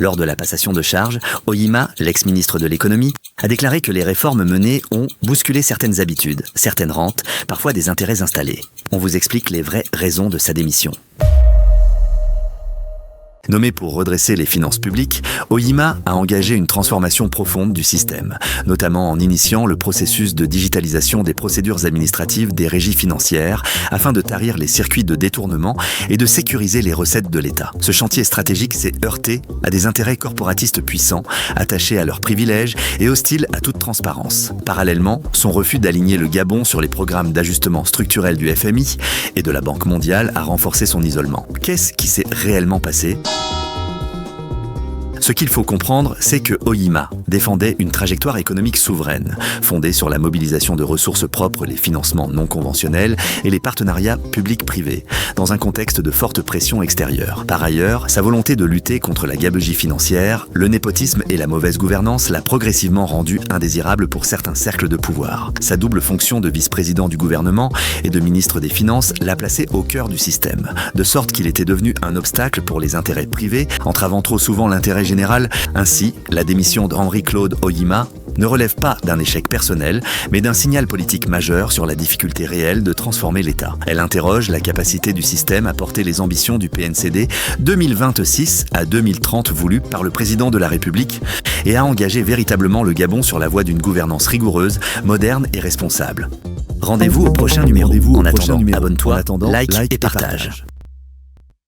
Lors de la passation de charge, Oyima, l'ex-ministre de l'économie, a déclaré que les réformes menées ont bousculé certaines habitudes, certaines rentes, parfois des intérêts installés. On vous explique les vraies raisons de sa démission. Nommé pour redresser les finances publiques, Oyima a engagé une transformation profonde du système, notamment en initiant le processus de digitalisation des procédures administratives des régies financières afin de tarir les circuits de détournement et de sécuriser les recettes de l'État. Ce chantier stratégique s'est heurté à des intérêts corporatistes puissants, attachés à leurs privilèges et hostiles à toute transparence. Parallèlement, son refus d'aligner le Gabon sur les programmes d'ajustement structurel du FMI et de la Banque mondiale a renforcé son isolement. Qu'est-ce qui s'est réellement passé ? Ce qu'il faut comprendre, c'est que Oyima défendait une trajectoire économique souveraine, fondée sur la mobilisation de ressources propres, les financements non conventionnels et les partenariats publics-privés, dans un contexte de forte pression extérieure. Par ailleurs, sa volonté de lutter contre la gabegie financière, le népotisme et la mauvaise gouvernance l'a progressivement rendu indésirable pour certains cercles de pouvoir. Sa double fonction de vice-président du gouvernement et de ministre des Finances l'a placé au cœur du système, de sorte qu'il était devenu un obstacle pour les intérêts privés, entravant trop souvent l'intérêt général. Ainsi, la démission d'Henri-Claude Oyima ne relève pas d'un échec personnel, mais d'un signal politique majeur sur la difficulté réelle de transformer l'État. Elle interroge la capacité du système à porter les ambitions du PNCD 2026 à 2030 voulues par le président de la République et à engager véritablement le Gabon sur la voie d'une gouvernance rigoureuse, moderne et responsable. Rendez-vous au prochain numéro. En attendant, abonne-toi, like et partage.